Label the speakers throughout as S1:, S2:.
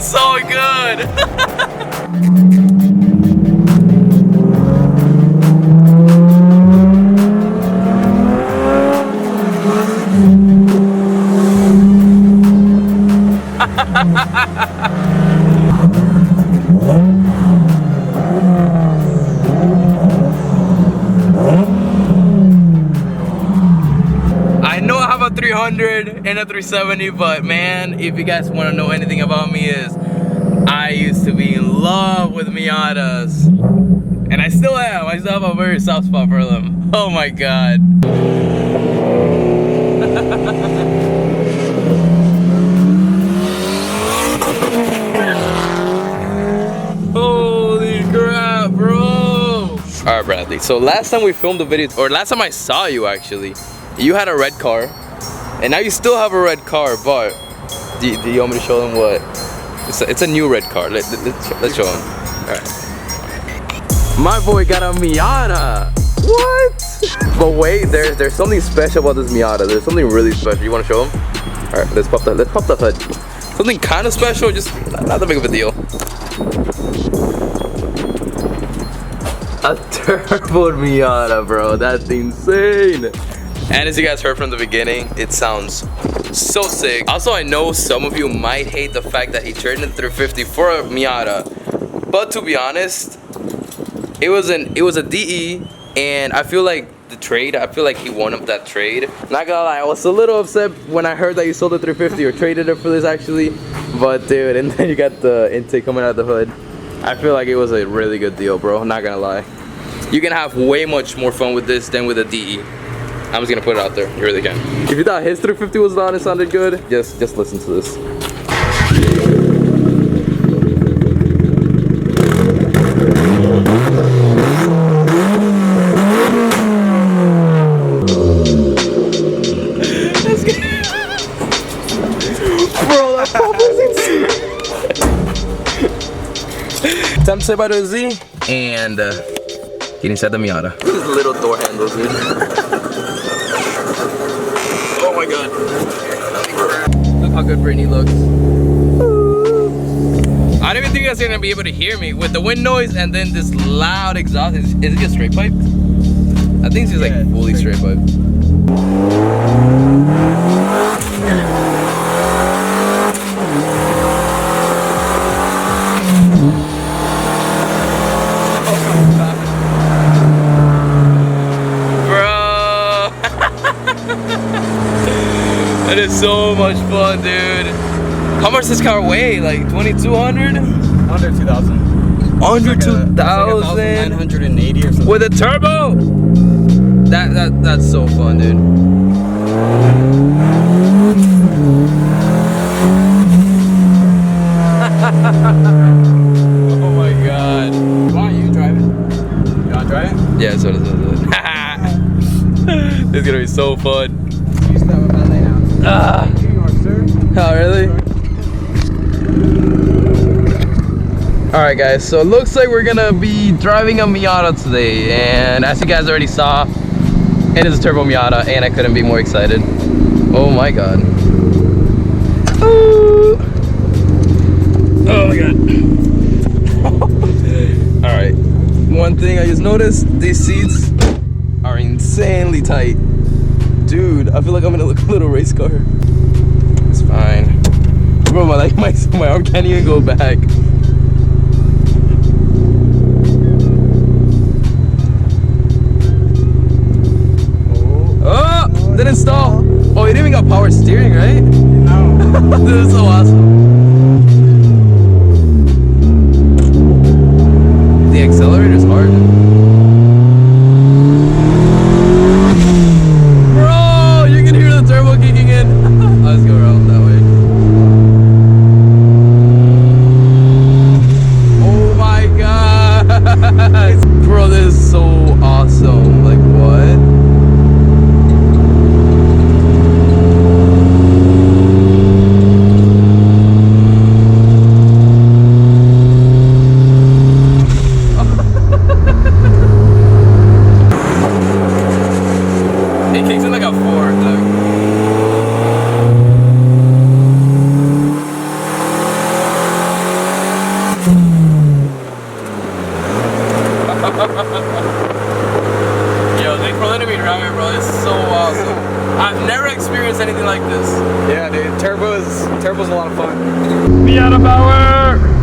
S1: so good. I know I have a 300 and a 370, but man, if you guys want to know anything about me, is I used to be in love with Miatas, and I still am. I still have a very soft spot for them. Oh my god. Holy crap, bro. Alright, Bradley, so last time we filmed the video, or last time I saw you actually, you had a red car, and now you still have a red car, but do you want me to show them what? It's a new red car. Let's show them. Alright. My boy got a Miata. What? But wait, there's something special about this Miata. There's something really special. You want to show them? Alright, let's pop the hood. Something kind of special, just not that big of a deal. A turbo Miata, bro. That's insane. And as you guys heard from the beginning, it sounds so sick. Also, I know some of you might hate the fact that he traded in 350 for a Miata, but to be honest, it was a DE, and I feel like the trade, I feel like he won up that trade. Not gonna lie, I was a little upset when I heard that you sold the 350 or traded it for this actually, but dude, and then you got the intake coming out of the hood. I feel like it was a really good deal, bro. Not gonna lie. You can have way much more fun with this than with a DE. I'm just gonna put it out there. You really can. If you thought his 350 was loud and sounded good, just listen to this. Bro, that pump is insane. Time to say bye to Z and get inside the Miata. These little door handles, dude. Oh my god. Look how good Brittany looks. I don't even think you guys are gonna be able to hear me with the wind noise and then this loud exhaust. Is it just straight pipe? I think it's just like fully straight pipe. That is so much fun, dude. How much does this car weigh? Like 2,200?
S2: Under 2,000.
S1: Under 2,000?
S2: Like 980 or something.
S1: With a turbo? That's so fun, dude. Oh my god.
S2: Why are you driving? You want to drive it?
S1: Yeah, so it's gonna be so fun. Oh, really? Alright guys, so it looks like we're gonna be driving a Miata today, and as you guys already saw, it is a turbo Miata, and I couldn't be more excited. Oh my god. Ooh. Oh my god. Alright, one thing I just noticed, these seats are insanely tight. Dude, I feel like I'm in a little race car. It's fine. Bro, my arm can't even go back. Oh, didn't stall. Oh, you didn't even got power steering, right?
S2: No.
S1: This is so awesome. The accelerator's hard. Let's go around that way. Oh my god! Bro, this is so awesome. Like, what? Yo, thanks for letting me drive it, bro. It's so awesome. I've never experienced anything like this.
S2: Yeah, dude. Turbo's a lot of fun.
S1: Miata power!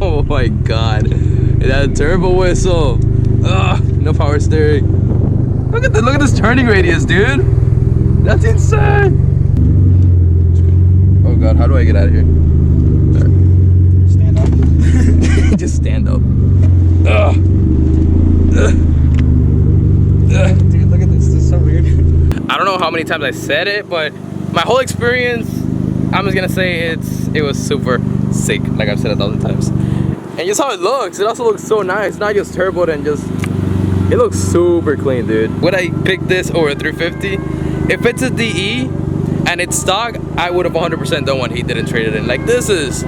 S1: Oh my god, that turbo whistle. Ugh, no power steering. Look at this turning radius, dude. That's insane. Oh god, how do I get out of here?
S2: Stand up.
S1: Just stand up. Ugh.
S2: Dude, look at this. This is so weird.
S1: I don't know how many times I said it, but my whole experience, I'm just gonna say it was super sick, like I've said 1,000 times. And just how it looks, it also looks so nice, not just turboed and just, it looks super clean, dude. Would I pick this over a 350? If it's a DE and it's stock, I would have 100% done what he did and traded in. Like, this is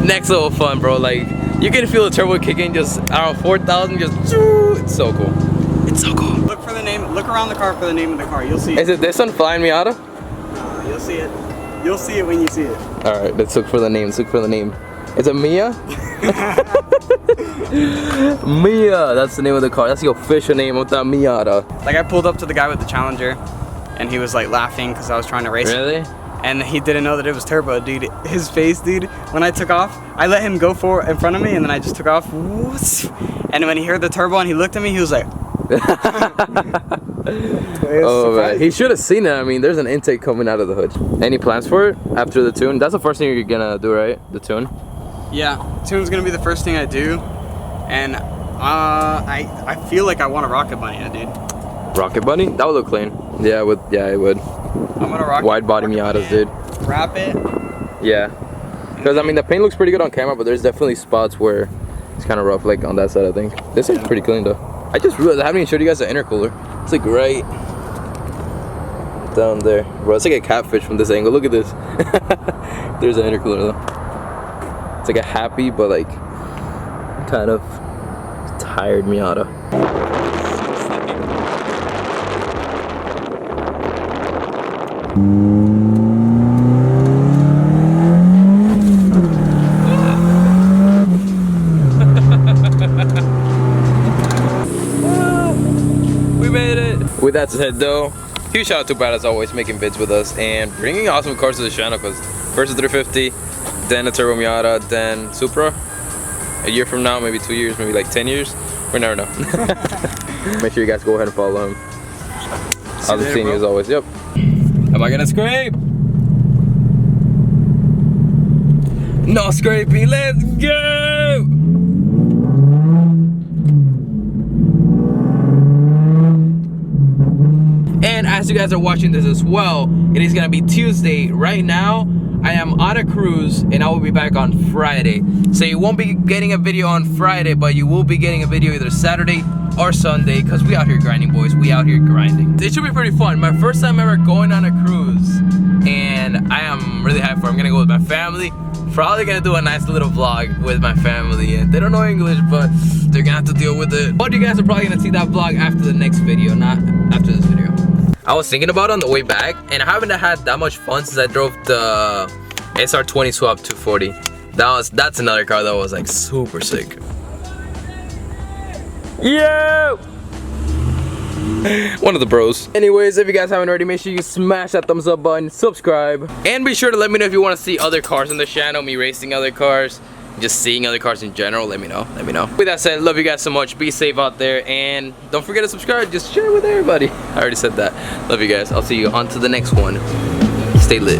S1: next level fun, bro. Like, you can feel the turbo kicking just, I don't know, 4,000, just, it's so cool. It's so cool.
S2: Look for the name. Look around the car for the name of the car. You'll see it.
S1: Is it this one, Flying Miata?
S2: You'll see it. You'll see it when you see it.
S1: All right, let's look for the name. Let's look for the name. Is it Mia? Mia, that's the name of the car. That's the official name of that Miata.
S2: Like, I pulled up to the guy with the Challenger, and he was like laughing because I was trying to race him.
S1: Really?
S2: And he didn't know that it was turbo, dude. His face, dude, when I took off, I let him go in front of me, and then I just took off. And when he heard the turbo and he looked at me, he was like,
S1: oh man, he should have seen it. I mean, there's an intake coming out of the hood. Any plans for it after the tune? That's the first thing you're gonna do, right? The tune?
S2: Yeah, tune's gonna be the first thing I do. And I feel like I want a rocket bunny, dude.
S1: Rocket bunny? That would look clean. Yeah, it would. Yeah, it would.
S2: I'm gonna rock
S1: wide body Miatas, dude.
S2: Wrap it.
S1: Yeah. Because I mean, the paint looks pretty good on camera, but there's definitely spots where it's kind of rough, like on that side. I think this is pretty clean though. I just realized I haven't even showed you guys the intercooler. It's like right down there, bro. It's like a catfish from this angle. Look at this. There's an intercooler though. It's like a happy but like kind of tired Miata. We made it. With that said though, huge shout out to Brad as always, making vids with us and bringing awesome cars to the channel, because first a 350, then a Turbo Miata, then Supra. A year from now, maybe 2 years, maybe like 10 years. We never know. Make sure you guys go ahead and follow him. I'll be seeing you as always. Yep. Am I gonna scrape? No scraping, let's go! And as you guys are watching this as well, it is gonna be Tuesday. Right now, I am on a cruise and I will be back on Friday. So you won't be getting a video on Friday, but you will be getting a video either Saturday or Sunday, because we out here grinding, boys. We out here grinding. It should be pretty fun. My first time ever going on a cruise, and I am really hyped for it. I'm gonna go with my family. Probably gonna do a nice little vlog with my family, and they don't know English, but they're gonna have to deal with it. But you guys are probably gonna see that vlog after the next video, not after this video. I was thinking about it on the way back, and I haven't had that much fun since I drove the SR20 Swap 240. That's another car that was like super sick. Yo! One of the bros. Anyways, if you guys haven't already, make sure you smash that thumbs up button, subscribe, and be sure to let me know if you want to see other cars on the channel, me racing other cars, just seeing other cars in general. Let me know. With that said, love you guys so much. Be safe out there, and don't forget to subscribe. Just share with everybody. I already said that. Love you guys. I'll see you on to the next one. Stay lit.